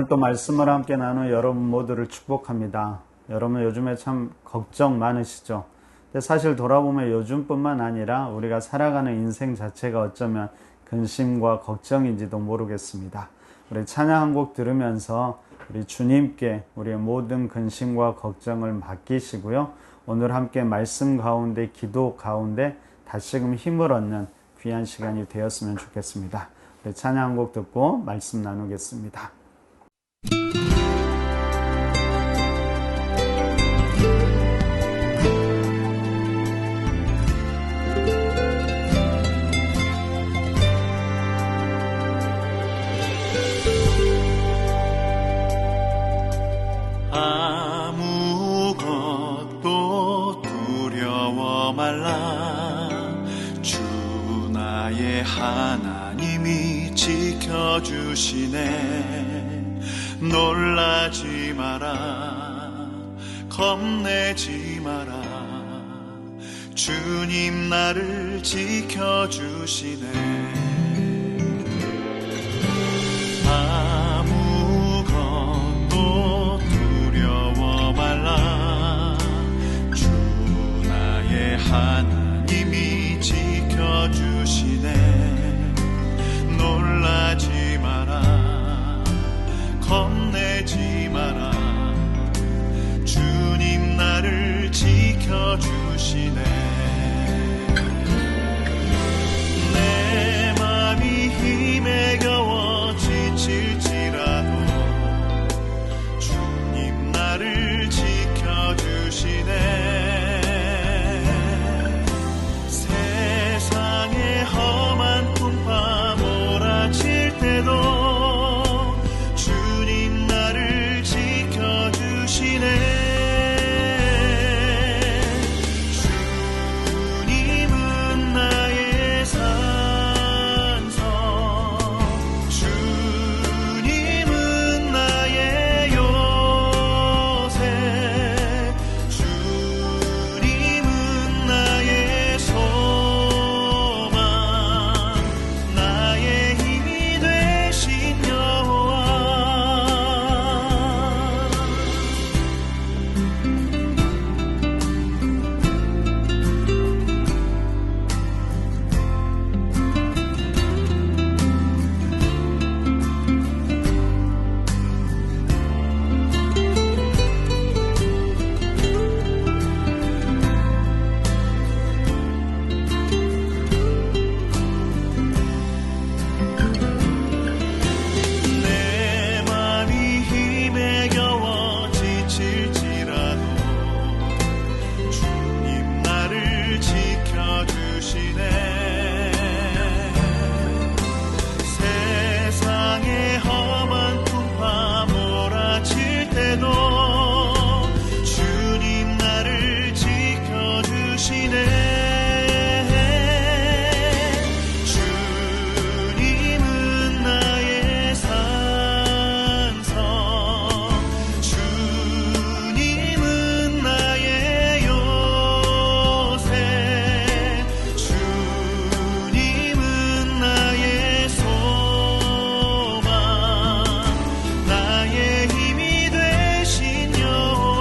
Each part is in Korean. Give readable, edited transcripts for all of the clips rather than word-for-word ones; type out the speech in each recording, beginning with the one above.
또 말씀을 함께 나누는 여러분 모두를 축복합니다. 여러분 요즘에 참 걱정 많으시죠? 근데 사실 돌아보면 요즘뿐만 아니라 우리가 살아가는 인생 자체가 어쩌면 근심과 걱정인지도 모르겠습니다. 우리 찬양 한 곡 들으면서 우리 주님께 우리의 모든 근심과 걱정을 맡기시고요. 오늘 함께 말씀 가운데, 기도 가운데 다시금 힘을 얻는 귀한 시간이 되었으면 좋겠습니다. 우리 찬양 한 곡 듣고 말씀 나누겠습니다. 아무것도 두려워 말라. 주 나의 하나님이 지켜주시네. 놀라지 마라, 겁내지 마라. 주님 나를 지켜주시네. 아무것도 두려워 말라. 주 나의 하나님이 지켜주시네. 놀라지 마라, 겁내지 마라. 주님 나를 지켜주시네. 내 맘이 힘에 겨워 지칠지라도 주님 나를 지켜주시네. 세상의 험한 풍파 몰아칠 때도 주님 나를 지켜주시네. 주님은 나의 산성, 주님은 나의 요새, 주님은 나의 소망, 나의 힘이 되신 여호와. 내 맘이 힘에 겨워 지칠지라도 주님 나를 지켜주시네. 세상의 험한 풍파 몰아칠 때도 주님 나를 지켜주시네. 주님은 나의 산성, 주님은 나의 요새, 주님은 나의 소망, 나의 힘이 되신 여호와.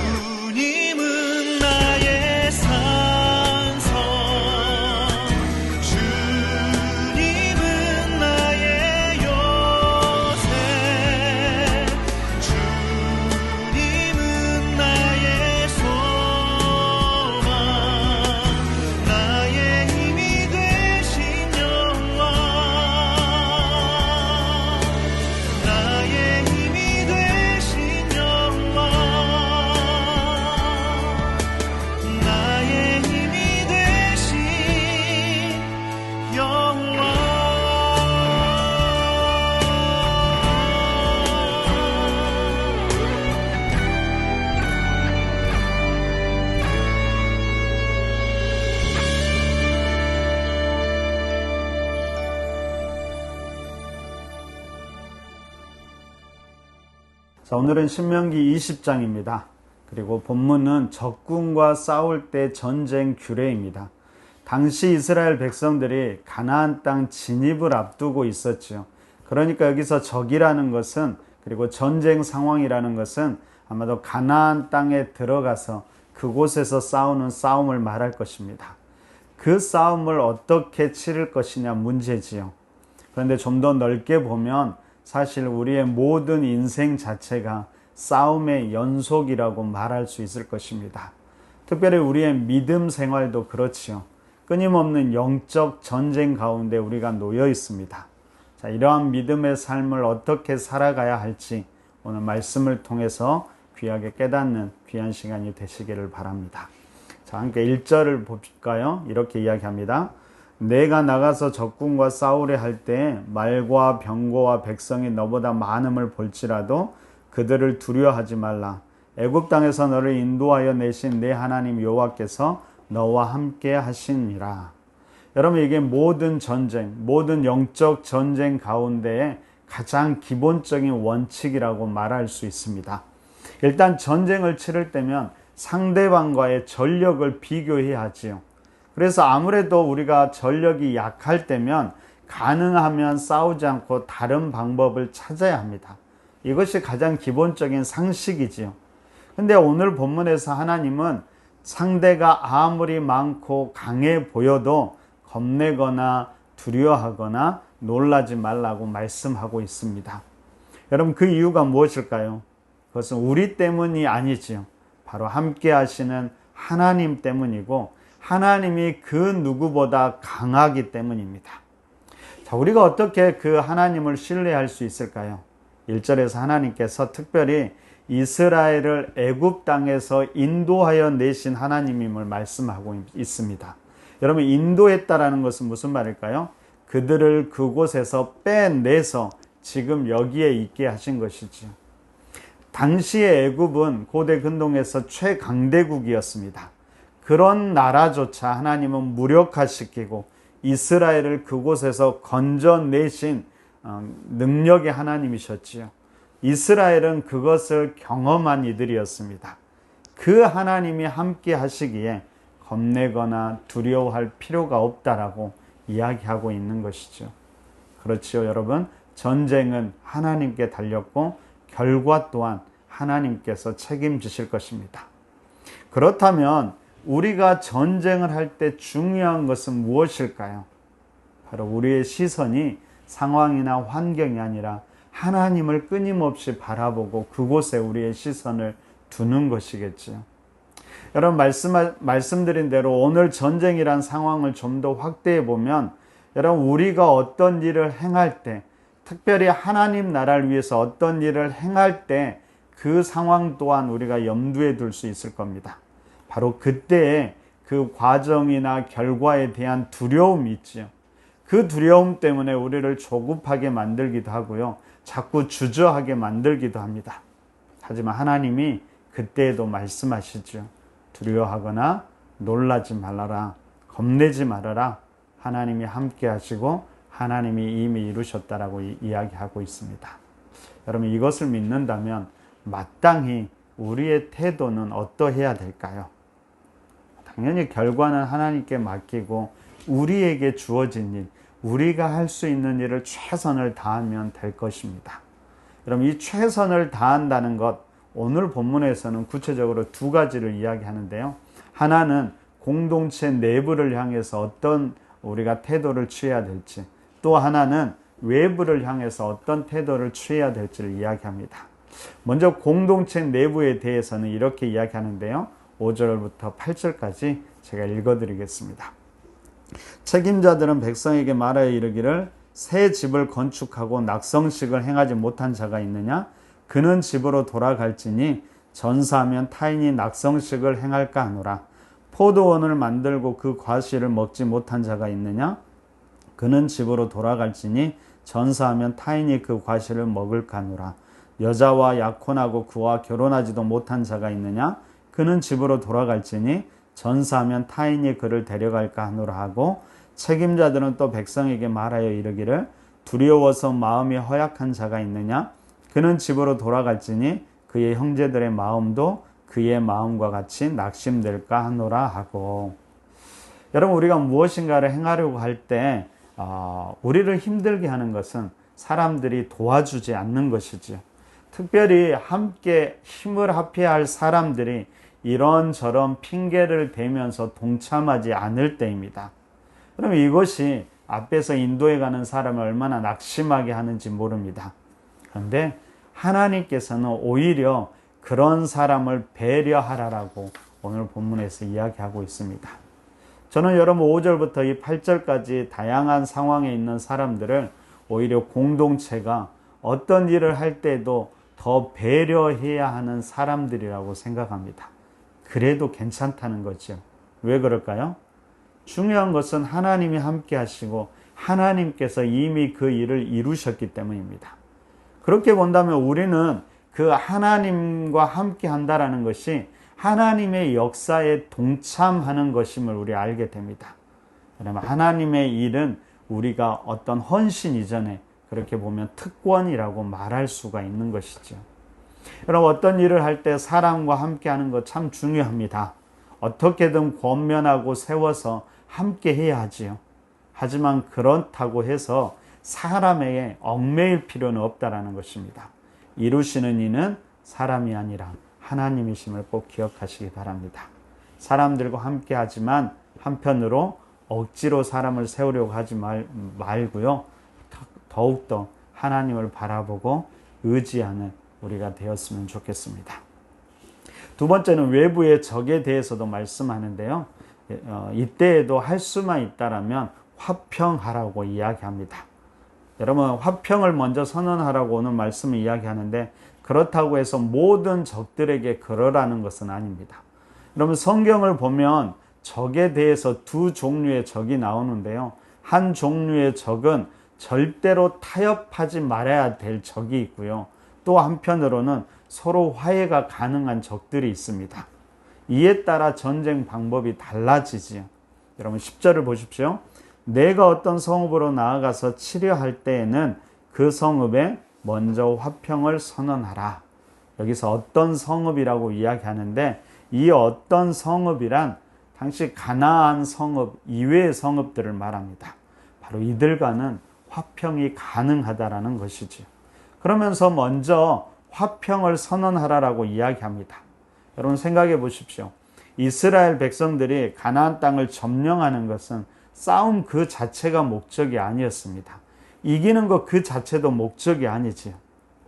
주님은 나의 산성, 주님은 나의 요새, 주님은 나의 소망, 나의 힘이 되신 여호와. 나의 힘이 되신 여호와. 나의 힘이 되신 여호와. 자, 오늘은 신명기 20장입니다. 그리고 본문은 적군과 싸울 때 전쟁 규례입니다. 당시 이스라엘 백성들이 가나안 땅 진입을 앞두고 있었지요. 그러니까 여기서 적이라는 것은, 그리고 전쟁 상황이라는 것은 아마도 가나안 땅에 들어가서 그곳에서 싸우는 싸움을 말할 것입니다. 그 싸움을 어떻게 치를 것이냐 문제지요. 그런데 좀 더 넓게 보면 사실 우리의 모든 인생 자체가 싸움의 연속이라고 말할 수 있을 것입니다. 특별히 우리의 믿음 생활도 그렇지요. 끊임없는 영적 전쟁 가운데 우리가 놓여 있습니다. 자, 이러한 믿음의 삶을 어떻게 살아가야 할지 오늘 말씀을 통해서 귀하게 깨닫는 귀한 시간이 되시기를 바랍니다. 자, 함께 1절을 볼까요? 이렇게 이야기합니다. 내가 나가서 적군과 싸우려 할 때 말과 병거와 백성이 너보다 많음을 볼지라도 그들을 두려워하지 말라. 애굽 땅에서 너를 인도하여 내신 내 하나님 여호와께서 너와 함께 하시니라. 여러분, 이게 모든 전쟁, 모든 영적 전쟁 가운데에 가장 기본적인 원칙이라고 말할 수 있습니다. 일단 전쟁을 치를 때면 상대방과의 전력을 비교해야 하지요. 그래서 아무래도 우리가 전력이 약할 때면 가능하면 싸우지 않고 다른 방법을 찾아야 합니다. 이것이 가장 기본적인 상식이지요. 근데 오늘 본문에서 하나님은 상대가 아무리 많고 강해 보여도 겁내거나 두려워하거나 놀라지 말라고 말씀하고 있습니다. 여러분, 그 이유가 무엇일까요? 그것은 우리 때문이 아니지요. 바로 함께 하시는 하나님 때문이고, 하나님이 그 누구보다 강하기 때문입니다. 자, 우리가 어떻게 그 하나님을 신뢰할 수 있을까요? 1절에서 하나님께서 특별히 이스라엘을 애굽 땅에서 인도하여 내신 하나님임을 말씀하고 있습니다. 여러분, 인도했다라는 것은 무슨 말일까요? 그들을 그곳에서 빼내서 지금 여기에 있게 하신 것이지요. 당시의 애굽은 고대 근동에서 최강대국이었습니다. 그런 나라조차 하나님은 무력화시키고 이스라엘을 그곳에서 건져내신 능력의 하나님이셨지요. 이스라엘은 그것을 경험한 이들이었습니다. 그 하나님이 함께 하시기에 겁내거나 두려워할 필요가 없다라고 이야기하고 있는 것이죠. 그렇지요, 여러분. 전쟁은 하나님께 달렸고 결과 또한 하나님께서 책임지실 것입니다. 그렇다면 우리가 전쟁을 할 때 중요한 것은 무엇일까요? 바로 우리의 시선이 상황이나 환경이 아니라 하나님을 끊임없이 바라보고 그곳에 우리의 시선을 두는 것이겠지요. 여러분, 말씀드린 대로 오늘 전쟁이란 상황을 좀 더 확대해 보면, 여러분, 우리가 어떤 일을 행할 때, 특별히 하나님 나라를 위해서 어떤 일을 행할 때 그 상황 또한 우리가 염두에 둘 수 있을 겁니다. 바로 그때의 그 과정이나 결과에 대한 두려움이 있지요. 그 두려움 때문에 우리를 조급하게 만들기도 하고요. 자꾸 주저하게 만들기도 합니다. 하지만 하나님이 그때에도 말씀하시죠. 두려워하거나 놀라지 말아라. 겁내지 말아라. 하나님이 함께 하시고 하나님이 이미 이루셨다라고 이야기하고 있습니다. 여러분, 이것을 믿는다면 마땅히 우리의 태도는 어떠해야 될까요? 당연히 결과는 하나님께 맡기고 우리에게 주어진 일, 우리가 할 수 있는 일을 최선을 다하면 될 것입니다. 여러분, 이 최선을 다한다는 것, 오늘 본문에서는 구체적으로 두 가지를 이야기하는데요. 하나는 공동체 내부를 향해서 어떤 우리가 태도를 취해야 될지, 또 하나는 외부를 향해서 어떤 태도를 취해야 될지를 이야기합니다. 먼저 공동체 내부에 대해서는 이렇게 이야기하는데요. 5절부터 8절까지 제가 읽어드리겠습니다. 책임자들은 백성에게 말하여 이르기를 새 집을 건축하고 낙성식을 행하지 못한 자가 있느냐? 그는 집으로 돌아갈지니 전사하면 타인이 낙성식을 행할까 하노라. 포도원을 만들고 그 과실을 먹지 못한 자가 있느냐? 그는 집으로 돌아갈지니 전사하면 타인이 그 과실을 먹을까 하노라. 여자와 약혼하고 그와 결혼하지도 못한 자가 있느냐? 그는 집으로 돌아갈지니 전사하면 타인이 그를 데려갈까 하노라 하고, 책임자들은 또 백성에게 말하여 이르기를 두려워서 마음이 허약한 자가 있느냐? 그는 집으로 돌아갈지니 그의 형제들의 마음도 그의 마음과 같이 낙심될까 하노라 하고. 여러분, 우리가 무엇인가를 행하려고 할 때 우리를 힘들게 하는 것은 사람들이 도와주지 않는 것이지요. 특별히 함께 힘을 합해야 할 사람들이 이런저런 핑계를 대면서 동참하지 않을 때입니다. 그러면 이것이 앞에서 인도해 가는 사람을 얼마나 낙심하게 하는지 모릅니다. 그런데 하나님께서는 오히려 그런 사람을 배려하라라고 오늘 본문에서 이야기하고 있습니다. 저는 여러분 5절부터 이 8절까지 다양한 상황에 있는 사람들을 오히려 공동체가 어떤 일을 할 때도 더 배려해야 하는 사람들이라고 생각합니다. 그래도 괜찮다는 거죠. 왜 그럴까요? 중요한 것은 하나님이 함께 하시고 하나님께서 이미 그 일을 이루셨기 때문입니다. 그렇게 본다면 우리는 그 하나님과 함께 한다라는 것이 하나님의 역사에 동참하는 것임을 우리 알게 됩니다. 그러면 하나님의 일은 우리가 어떤 헌신 이전에 그렇게 보면 특권이라고 말할 수가 있는 것이죠. 여러분, 어떤 일을 할 때 사람과 함께 하는 것 참 중요합니다. 어떻게든 권면하고 세워서 함께 해야 하지요. 하지만 그렇다고 해서 사람에게 얽매일 필요는 없다라는 것입니다. 이루시는 이는 사람이 아니라 하나님이심을 꼭 기억하시기 바랍니다. 사람들과 함께 하지만 한편으로 억지로 사람을 세우려고 하지 말고요. 더욱더 하나님을 바라보고 의지하는 우리가 되었으면 좋겠습니다. 두 번째는 외부의 적에 대해서도 말씀하는데요. 이때에도 할 수만 있다라면 화평하라고 이야기합니다. 여러분, 화평을 먼저 선언하라고 오늘 말씀을 이야기하는데 그렇다고 해서 모든 적들에게 그러라는 것은 아닙니다. 여러분, 성경을 보면 적에 대해서 두 종류의 적이 나오는데요. 한 종류의 적은 절대로 타협하지 말아야 될 적이 있고요. 또 한편으로는 서로 화해가 가능한 적들이 있습니다. 이에 따라 전쟁 방법이 달라지지요. 여러분 10절을 보십시오. 내가 어떤 성읍으로 나아가서 치려할 때에는 그 성읍에 먼저 화평을 선언하라. 여기서 어떤 성읍이라고 이야기하는데 이 어떤 성읍이란 당시 가나안 성읍 이외의 성읍들을 말합니다. 바로 이들과는 화평이 가능하다라는 것이죠. 그러면서 먼저 화평을 선언하라라고 이야기합니다. 여러분 생각해 보십시오. 이스라엘 백성들이 가나안 땅을 점령하는 것은 싸움 그 자체가 목적이 아니었습니다. 이기는 것 그 자체도 목적이 아니지요.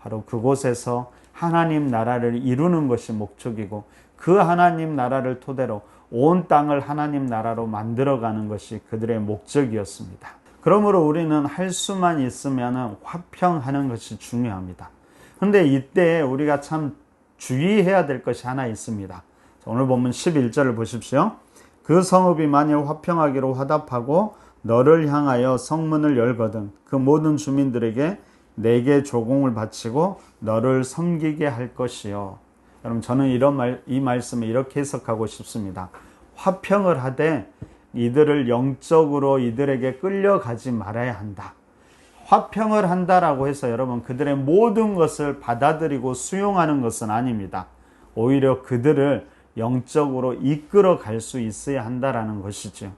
바로 그곳에서 하나님 나라를 이루는 것이 목적이고 그 하나님 나라를 토대로 온 땅을 하나님 나라로 만들어가는 것이 그들의 목적이었습니다. 그러므로 우리는 할 수만 있으면 화평하는 것이 중요합니다. 그런데 이때 우리가 참 주의해야 될 것이 하나 있습니다. 오늘 본문 11절을 보십시오. 그 성읍이 만일 화평하기로 화답하고 너를 향하여 성문을 열거든 그 모든 주민들에게 내게 조공을 바치고 너를 섬기게 할 것이요. 여러분 저는 이 말씀을 이렇게 해석하고 싶습니다. 화평을 하되 이들을 영적으로 이들에게 끌려가지 말아야 한다. 화평을 한다라고 해서 여러분 그들의 모든 것을 받아들이고 수용하는 것은 아닙니다. 오히려 그들을 영적으로 이끌어 갈 수 있어야 한다라는 것이죠.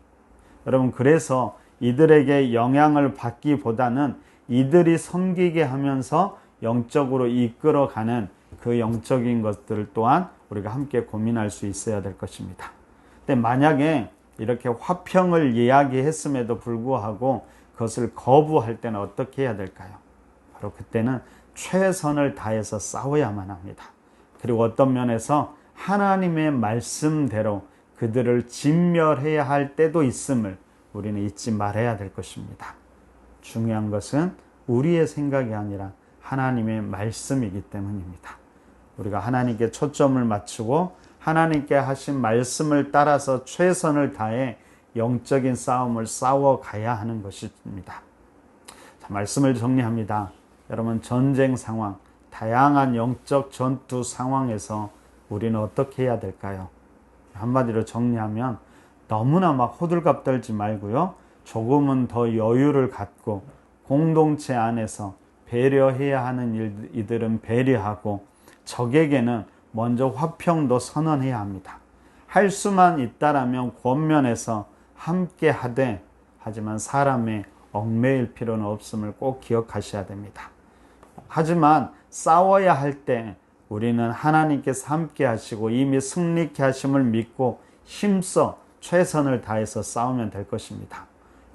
여러분 그래서 이들에게 영향을 받기보다는 이들이 섬기게 하면서 영적으로 이끌어가는 그 영적인 것들 또한 우리가 함께 고민할 수 있어야 될 것입니다. 근데 만약에 이렇게 화평을 이야기했음에도 불구하고 그것을 거부할 때는 어떻게 해야 될까요? 바로 그때는 최선을 다해서 싸워야만 합니다. 그리고 어떤 면에서 하나님의 말씀대로 그들을 진멸해야 할 때도 있음을 우리는 잊지 말아야 될 것입니다. 중요한 것은 우리의 생각이 아니라 하나님의 말씀이기 때문입니다. 우리가 하나님께 초점을 맞추고 하나님께 하신 말씀을 따라서 최선을 다해 영적인 싸움을 싸워가야 하는 것입니다. 자, 말씀을 정리합니다. 여러분 전쟁 상황, 다양한 영적 전투 상황에서 우리는 어떻게 해야 될까요? 한마디로 정리하면 너무나 막 호들갑 떨지 말고요. 조금은 더 여유를 갖고 공동체 안에서 배려해야 하는 이들은 배려하고 적에게는 먼저 화평도 선언해야 합니다. 할 수만 있다라면 권면해서 함께 하되 하지만 사람의 얽매일 필요는 없음을 꼭 기억하셔야 됩니다. 하지만 싸워야 할 때 우리는 하나님께서 함께 하시고 이미 승리케 하심을 믿고 힘써 최선을 다해서 싸우면 될 것입니다.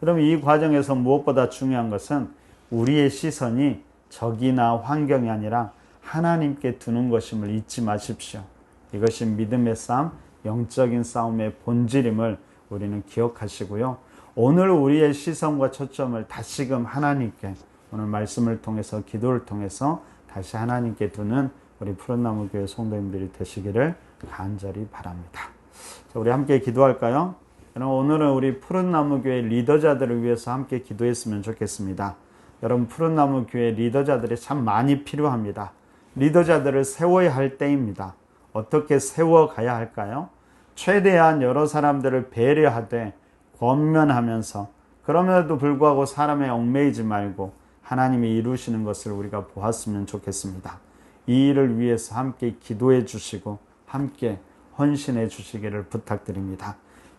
그럼 이 과정에서 무엇보다 중요한 것은 우리의 시선이 적이나 환경이 아니라 하나님께 두는 것임을 잊지 마십시오. 이것이 믿음의 싸움, 영적인 싸움의 본질임을 우리는 기억하시고요. 오늘 우리의 시선과 초점을 다시금 하나님께, 오늘 말씀을 통해서 기도를 통해서 다시 하나님께 두는 우리 푸른나무 교회 성도님들이 되시기를 간절히 바랍니다. 자, 우리 함께 기도할까요? 그럼 오늘은 우리 푸른나무 교회 리더자들을 위해서 함께 기도했으면 좋겠습니다. 여러분, 푸른나무 교회 리더자들이 참 많이 필요합니다. 리더자들을 세워야 할 때입니다. 어떻게 세워가야 할까요? 최대한 여러 사람들을 배려하되 권면하면서, 그럼에도 불구하고 사람의 얽매이지 말고 하나님이 이루시는 것을 우리가 보았으면 좋겠습니다. 이 일을 위해서 함께 기도해 주시고 함께 헌신해 주시기를 부탁드립니다.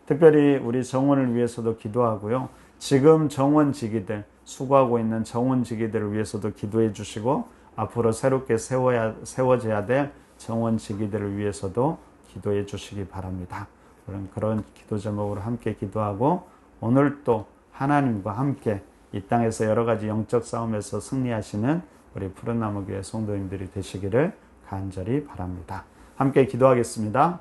특별히 우리 정원을 위해서도 기도하고요. 지금 정원지기들, 수고하고 있는 정원지기들을 위해서도 기도해 주시고 앞으로 새롭게 세워져야 될 정원지기들을 위해서도 기도해 주시기 바랍니다. 그런 기도 제목으로 함께 기도하고 오늘 또 하나님과 함께 이 땅에서 여러 가지 영적 싸움에서 승리하시는 우리 푸른나무 교회 성도님들이 되시기를 간절히 바랍니다. 함께 기도하겠습니다.